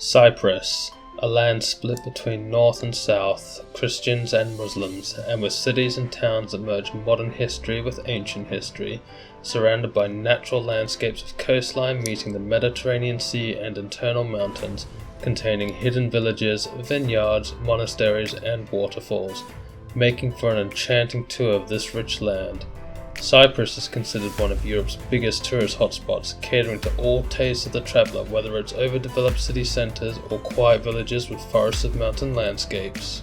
Cyprus, a land split between north and south, Christians and Muslims, and with cities and towns that merge modern history with ancient history, surrounded by natural landscapes of coastline meeting the Mediterranean Sea and internal mountains, containing hidden villages, vineyards, monasteries, and waterfalls, making for an enchanting tour of this rich land. Cyprus is considered one of Europe's biggest tourist hotspots, catering to all tastes of the traveller, whether it's overdeveloped city centres or quiet villages with forests of mountain landscapes.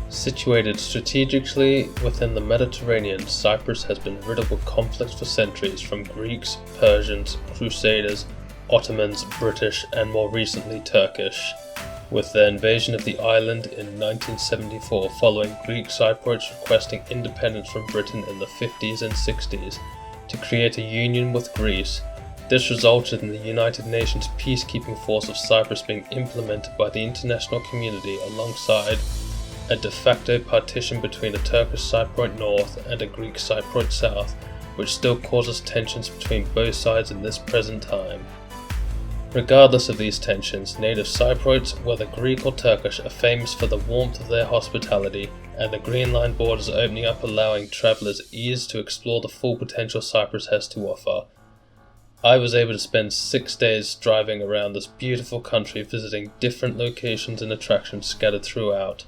Situated strategically within the Mediterranean, Cyprus has been riddled with conflict for centuries, from Greeks, Persians, Crusaders, Ottomans, British, and more recently Turkish, with their invasion of the island in 1974 following Greek Cypriots requesting independence from Britain in the 50s and 60s to create a union with Greece. This resulted in the United Nations peacekeeping force of Cyprus being implemented by the international community alongside a de facto partition between a Turkish Cypriot north and a Greek Cypriot south, which still causes tensions between both sides in this present time. Regardless of these tensions, native Cypriots, whether Greek or Turkish, are famous for the warmth of their hospitality, and the Green Line borders are opening up, allowing travellers ease to explore the full potential Cyprus has to offer. I was able to spend 6 days driving around this beautiful country, visiting different locations and attractions scattered throughout.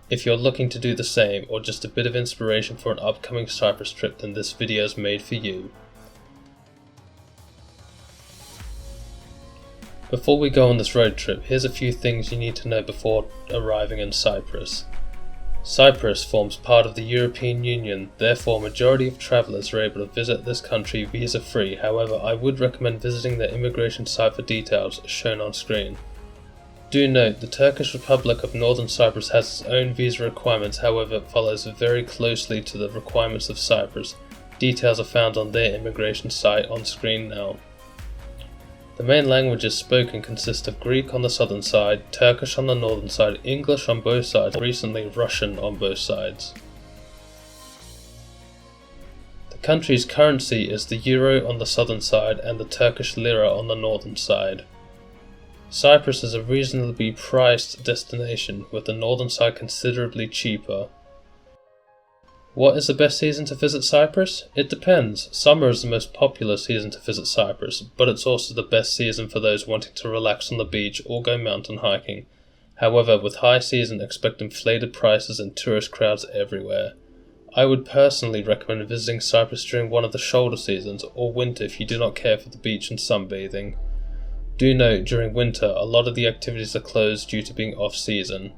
If you're looking to do the same, or just a bit of inspiration for an upcoming Cyprus trip, then this video is made for you. Before we go on this road trip, here's a few things you need to know before arriving in Cyprus. Cyprus forms part of the European Union, therefore majority of travellers are able to visit this country visa-free. However, I would recommend visiting their immigration site for details shown on screen. Do note, the Turkish Republic of Northern Cyprus has its own visa requirements, however it follows very closely to the requirements of Cyprus. Details are found on their immigration site on screen now. The main languages spoken consist of Greek on the southern side, Turkish on the northern side, English on both sides, and recently Russian on both sides. The country's currency is the euro on the southern side and the Turkish lira on the northern side. Cyprus is a reasonably priced destination, with the northern side considerably cheaper. What is the best season to visit Cyprus? It depends. Summer is the most popular season to visit Cyprus, but it's also the best season for those wanting to relax on the beach or go mountain hiking. However, with high season, expect inflated prices and tourist crowds everywhere. I would personally recommend visiting Cyprus during one of the shoulder seasons, or winter if you do not care for the beach and sunbathing. Do note, during winter, a lot of the activities are closed due to being off-season.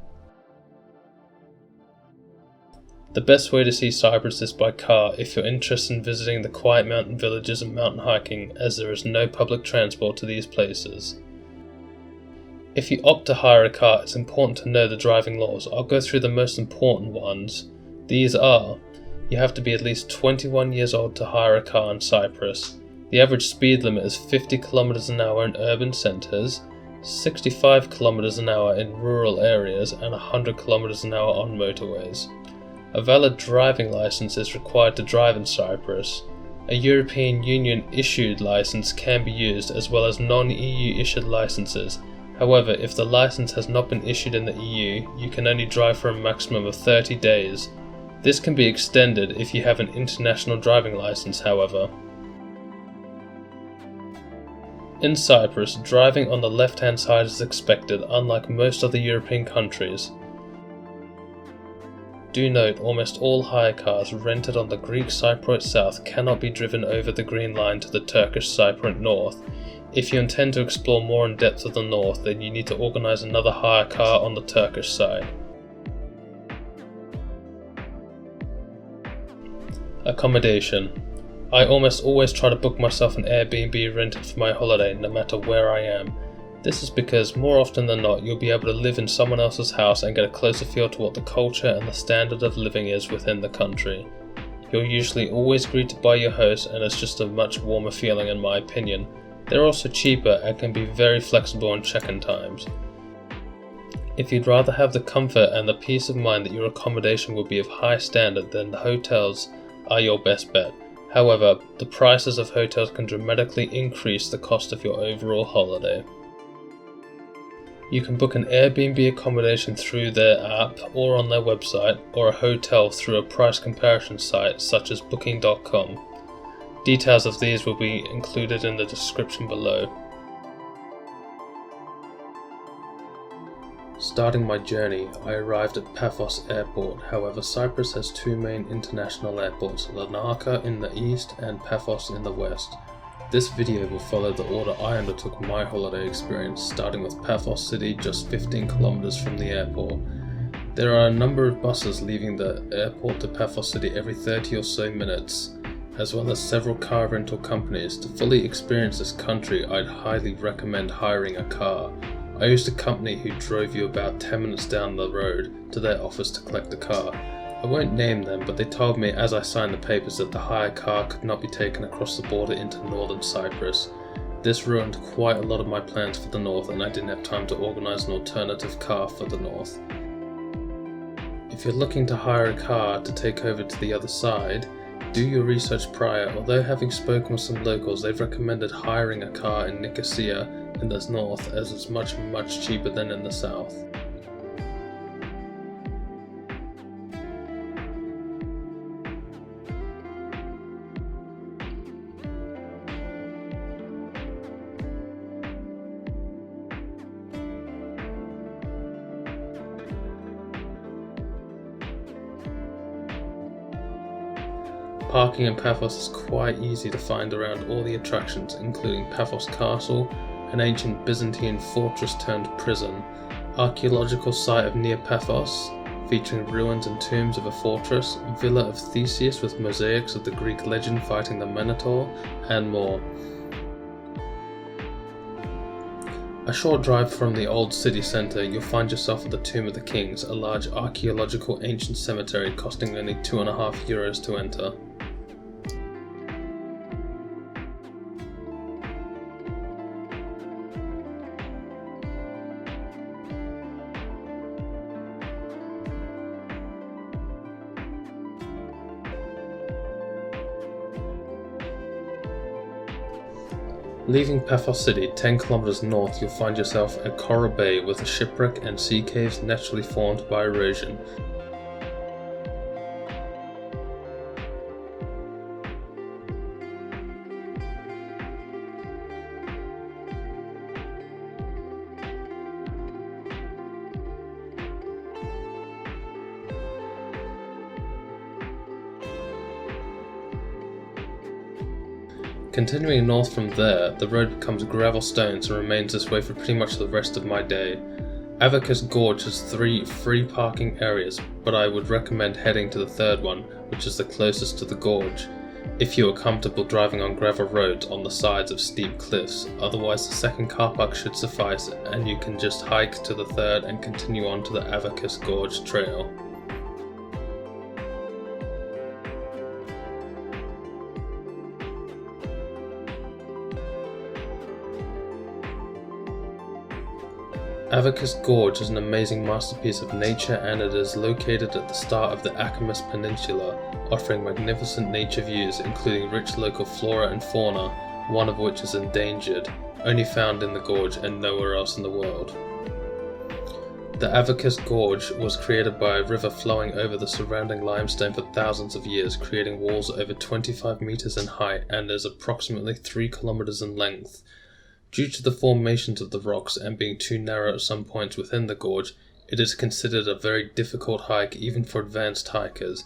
The best way to see Cyprus is by car if you're interested in visiting the quiet mountain villages and mountain hiking, as there is no public transport to these places. If you opt to hire a car, it's important to know the driving laws. I'll go through the most important ones. These are: you have to be at least 21 years old to hire a car in Cyprus. The average speed limit is 50 km an hour in urban centres, 65 km an hour in rural areas, and 100 km an hour on motorways. A valid driving license is required to drive in Cyprus. A European Union issued license can be used, as well as non-EU issued licenses. However, if the license has not been issued in the EU, you can only drive for a maximum of 30 days. This can be extended if you have an international driving license, however. In Cyprus, driving on the left-hand side is expected, unlike most other European countries. Do note, almost all hire cars rented on the Greek Cypriot south cannot be driven over the Green Line to the Turkish Cypriot north. If you intend to explore more in depth of the north, then you need to organise another hire car on the Turkish side. Accommodation. I almost always try to book myself an Airbnb rented for my holiday, no matter where I am. This is because more often than not you'll be able to live in someone else's house and get a closer feel to what the culture and the standard of living is within the country. You're usually always greeted by your host, and it's just a much warmer feeling in my opinion. They're also cheaper and can be very flexible on check-in times. If you'd rather have the comfort and the peace of mind that your accommodation will be of high standard, then the hotels are your best bet. However, the prices of hotels can dramatically increase the cost of your overall holiday. You can book an Airbnb accommodation through their app or on their website, or a hotel through a price comparison site such as booking.com. Details of these will be included in the description below. Starting my journey, I arrived at Paphos Airport. However, Cyprus has two main international airports, Larnaca in the east and Paphos in the west. This video will follow the order I undertook my holiday experience, starting with Paphos City, just 15 kilometers from the airport. There are a number of buses leaving the airport to Paphos City every 30 or so minutes, as well as several car rental companies. To fully experience this country, I'd highly recommend hiring a car. I used a company who drove you about 10 minutes down the road to their office to collect the car. I won't name them, but they told me as I signed the papers that the hired car could not be taken across the border into northern Cyprus. This ruined quite a lot of my plans for the north, and I didn't have time to organise an alternative car for the north. If you're looking to hire a car to take over to the other side, do your research prior. Although having spoken with some locals, they've recommended hiring a car in Nicosia in the north, as it's much cheaper than in the south. Parking in Paphos is quite easy to find around all the attractions, including Paphos Castle, an ancient Byzantine fortress turned prison, archaeological site of near Paphos, featuring ruins and tombs of a fortress, villa of Theseus with mosaics of the Greek legend fighting the Minotaur, and more. A short drive from the old city centre, you'll find yourself at the Tomb of the Kings, a large archaeological ancient cemetery costing only €2.50 to enter. Leaving Paphos City 10 kilometers north, you'll find yourself at Coral Bay with a shipwreck and sea caves naturally formed by erosion. Continuing north from there, the road becomes gravel stones and remains this way for pretty much the rest of my day. Avakas Gorge has 3 free parking areas, but I would recommend heading to the third one, which is the closest to the gorge, if you are comfortable driving on gravel roads on the sides of steep cliffs. Otherwise, the second car park should suffice, and you can just hike to the third and continue on to the Avakas Gorge trail. Avakas Gorge is an amazing masterpiece of nature, and it is located at the start of the Akamas Peninsula, offering magnificent nature views including rich local flora and fauna, one of which is endangered, only found in the gorge and nowhere else in the world. The Avakas Gorge was created by a river flowing over the surrounding limestone for thousands of years, creating walls over 25 meters in height and is approximately 3 kilometers in length. Due to the formations of the rocks and being too narrow at some points within the gorge, it is considered a very difficult hike even for advanced hikers.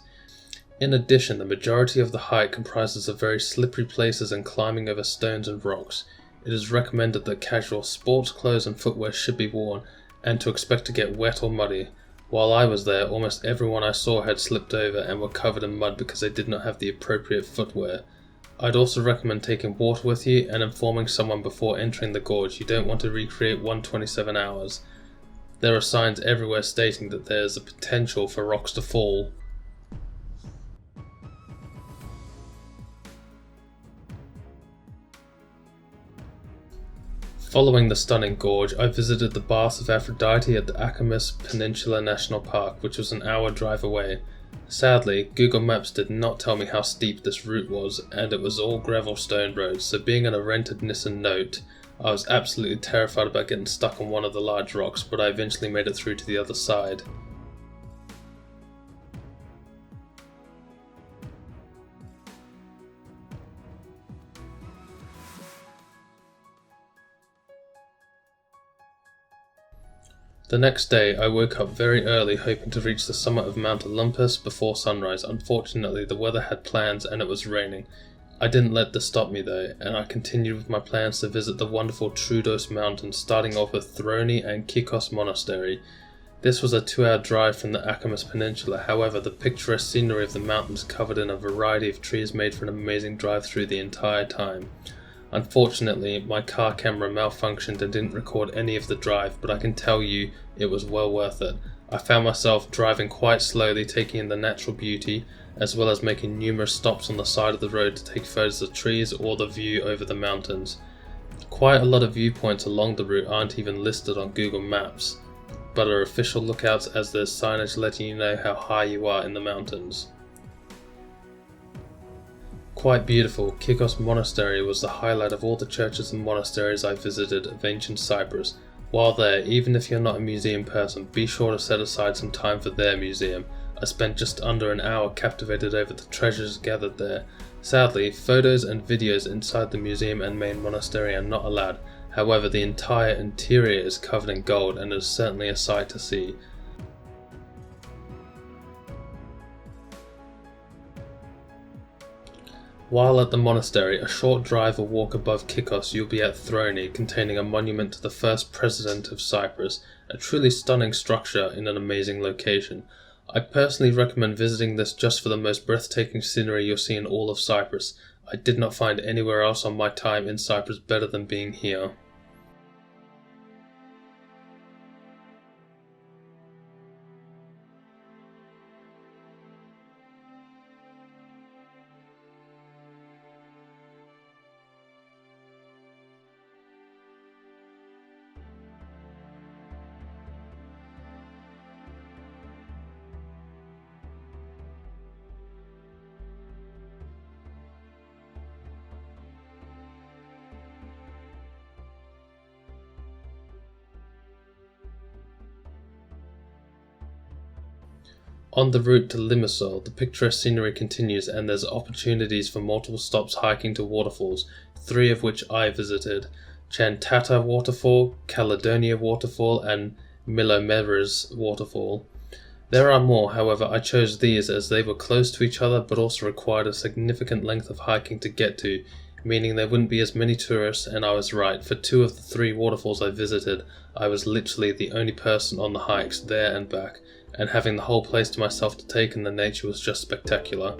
In addition, the majority of the hike comprises of very slippery places and climbing over stones and rocks. It is recommended that casual sports clothes and footwear should be worn, and to expect to get wet or muddy. While I was there, almost everyone I saw had slipped over and were covered in mud because they did not have the appropriate footwear. I'd also recommend taking water with you and informing someone before entering the gorge. You don't want to recreate 127 hours. There are signs everywhere stating that there is a potential for rocks to fall. Following the stunning gorge, I visited the Baths of Aphrodite at the Akamas Peninsula National Park, which was an hour drive away. Sadly, Google Maps did not tell me how steep this route was, and it was all gravel stone roads, so being in a rented Nissan Note, I was absolutely terrified about getting stuck on one of the large rocks, but I eventually made it through to the other side. The next day I woke up very early hoping to reach the summit of Mount Olympus before sunrise. Unfortunately the weather had plans and it was raining. I didn't let this stop me though, and I continued with my plans to visit the wonderful Troodos Mountain, starting off with Throne and Kikos Monastery. This was a 2-hour drive from the Akamas Peninsula. However, the picturesque scenery of the mountains covered in a variety of trees made for an amazing drive through the entire time. Unfortunately, my car camera malfunctioned and didn't record any of the drive, but I can tell you it was well worth it. I found myself driving quite slowly, taking in the natural beauty, as well as making numerous stops on the side of the road to take photos of trees or the view over the mountains. Quite a lot of viewpoints along the route aren't even listed on Google Maps, but are official lookouts as there's signage letting you know how high you are in the mountains. Quite beautiful, Kikos Monastery was the highlight of all the churches and monasteries I visited of ancient Cyprus. While there, even if you're not a museum person, be sure to set aside some time for their museum. I spent just under an hour captivated over the treasures gathered there. Sadly, photos and videos inside the museum and main monastery are not allowed. However, the entire interior is covered in gold and is certainly a sight to see. While at the monastery, a short drive or walk above Kikos, you'll be at Throne, containing a monument to the first president of Cyprus, a truly stunning structure in an amazing location. I personally recommend visiting this just for the most breathtaking scenery you'll see in all of Cyprus. I did not find anywhere else on my time in Cyprus better than being here. On the route to Limassol, the picturesque scenery continues and there's opportunities for multiple stops hiking to waterfalls, 3 of which I visited: Chantata Waterfall, Caledonia Waterfall and Milomeres Waterfall. There are more, however I chose these as they were close to each other but also required a significant length of hiking to get to, meaning there wouldn't be as many tourists, and I was right. For 2 of the 3 waterfalls I visited, I was literally the only person on the hikes there and back, and having the whole place to myself to take in the nature was just spectacular.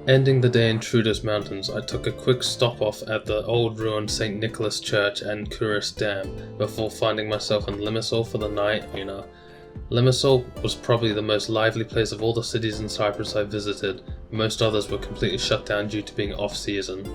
Ending the day in Troodos Mountains, I took a quick stop off at the old ruined St. Nicholas Church and Kouros Dam before finding myself in Limassol for the night. Limassol was probably the most lively place of all the cities in Cyprus I visited. Most others were completely shut down due to being off-season.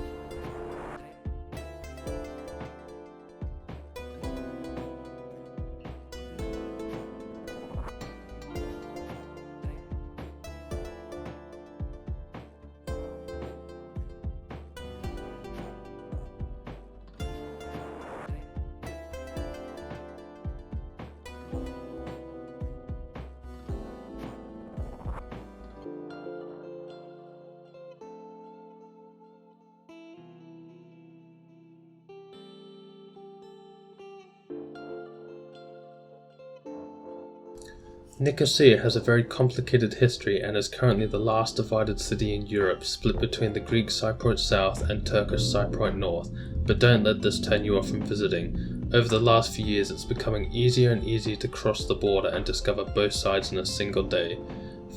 Nicosia has a very complicated history and is currently the last divided city in Europe, split between the Greek Cypriot south and Turkish Cypriot north, but don't let this turn you off from visiting. Over the last few years it's becoming easier and easier to cross the border and discover both sides in a single day.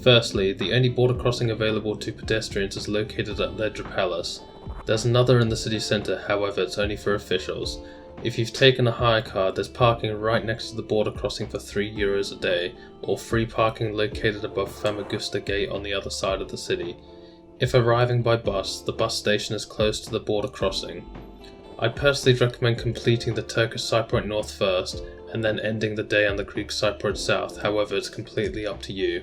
Firstly, the only border crossing available to pedestrians is located at Ledra Palace. There's another in the city centre, however it's only for officials. If you've taken a hire car, there's parking right next to the border crossing for €3 a day, or free parking located above Famagusta Gate on the other side of the city. If arriving by bus, the bus station is close to the border crossing. I'd personally recommend completing the Turkish Cypriot North first, and then ending the day on the Greek Cypriot South, however it's completely up to you.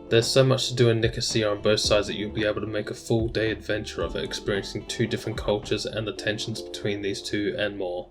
There's so much to do in Nicosia on both sides that you'll be able to make a full day adventure of it, experiencing two different cultures and the tensions between these two and more.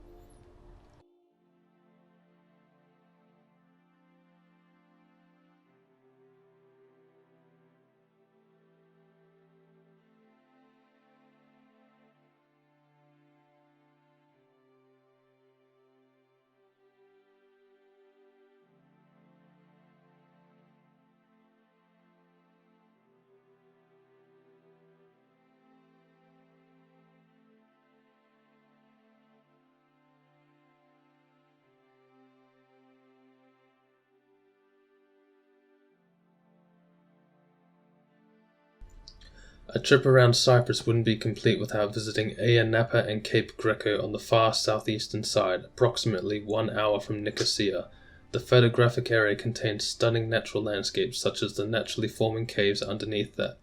A trip around Cyprus wouldn't be complete without visiting Ayia, Napa and Cape Greco on the far southeastern side, approximately 1 hour from Nicosia. The photographic area contains stunning natural landscapes such as the naturally forming caves underneath that.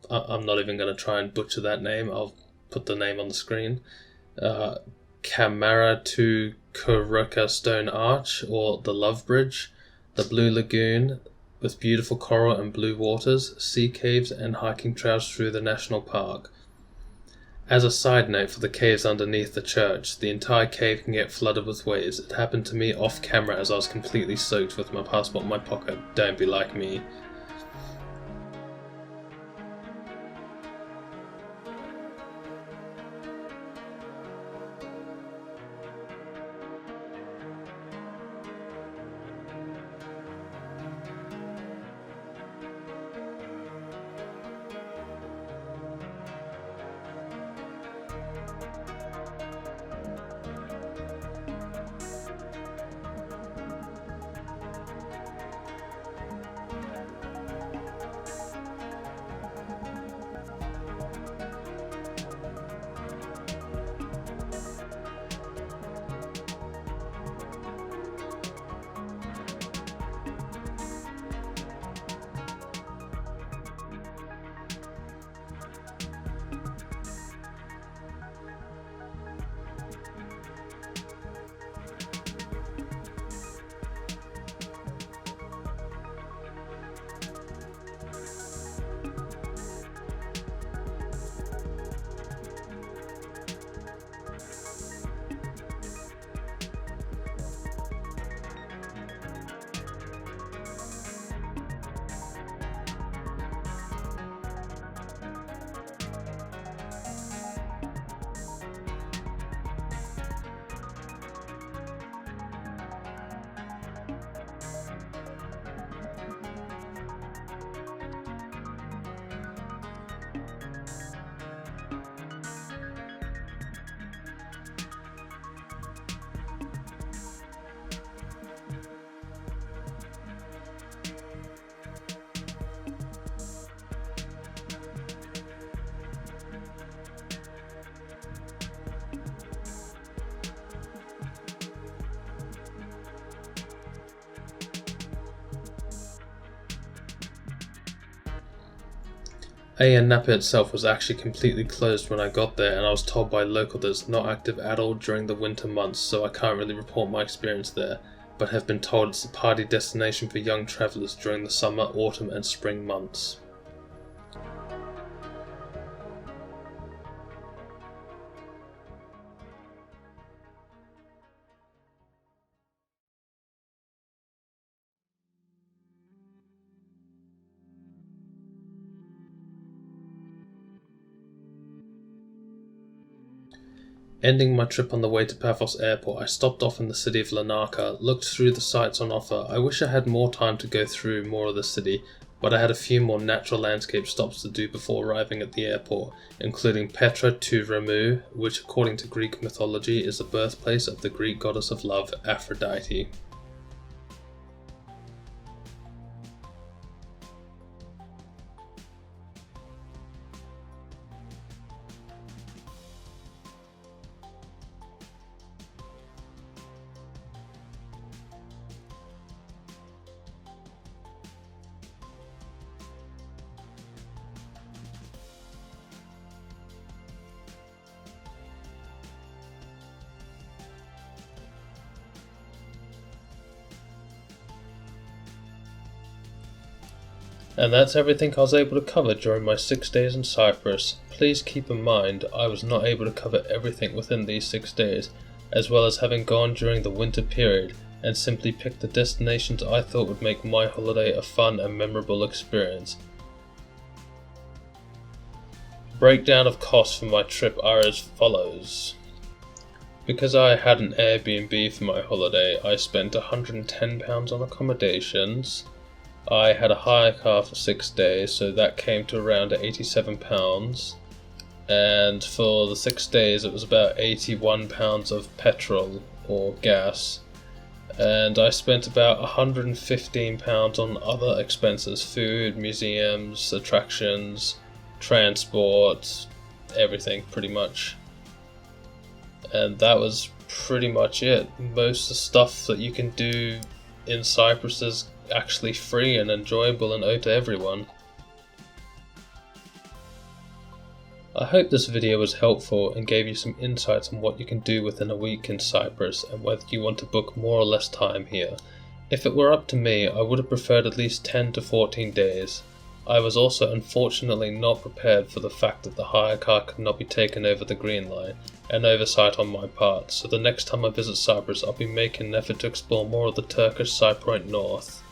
I'm not even going to try and butcher that name, I'll put the name on the screen. Kamara to Kuruka Stone Arch, or the Love Bridge, the Blue Lagoon, with beautiful coral and blue waters, sea caves and hiking trails through the national park. As a side note for the caves underneath the church, the entire cave can get flooded with waves. It happened to me off camera as I was completely soaked with my passport in my pocket. Don't be like me. Ayia Napa itself was actually completely closed when I got there, and I was told by a local that it's not active at all during the winter months, so I can't really report my experience there, but have been told it's a party destination for young travellers during the summer, autumn and spring months. Ending my trip on the way to Paphos Airport, I stopped off in the city of Larnaca, looked through the sights on offer. I wish I had more time to go through more of the city, but I had a few more natural landscape stops to do before arriving at the airport, including Petra to Ramu, which according to Greek mythology is the birthplace of the Greek goddess of love, Aphrodite. And that's everything I was able to cover during my 6 days in Cyprus. Please keep in mind I was not able to cover everything within these 6 days, as well as having gone during the winter period and simply picked the destinations I thought would make my holiday a fun and memorable experience. Breakdown of costs for my trip are as follows. Because I had an Airbnb for my holiday, I spent £110 on accommodations. I had a hire car for 6 days, so that came to around £87. And for the 6 days it was about £81 of petrol or gas. And I spent about £115 on other expenses, food, museums, attractions, transport, everything pretty much. And that was pretty much it. Most of the stuff that you can do in Cyprus is actually free and enjoyable and owed to everyone. I hope this video was helpful and gave you some insights on what you can do within a week in Cyprus and whether you want to book more or less time here. If it were up to me, I would have preferred at least 10 to 14 days. I was also unfortunately not prepared for the fact that the hire car could not be taken over the Green Line, an oversight on my part, so the next time I visit Cyprus I'll be making an effort to explore more of the Turkish Cypriot north.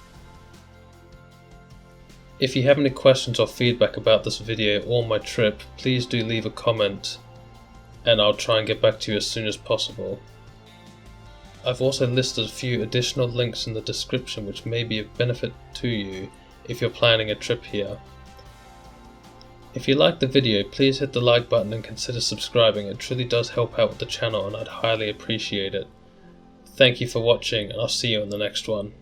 If you have any questions or feedback about this video or my trip, please do leave a comment and I'll try and get back to you as soon as possible. I've also listed a few additional links in the description which may be of benefit to you if you're planning a trip here. If you liked the video, please hit the like button and consider subscribing. It truly does help out with the channel and I'd highly appreciate it. Thank you for watching and I'll see you in the next one.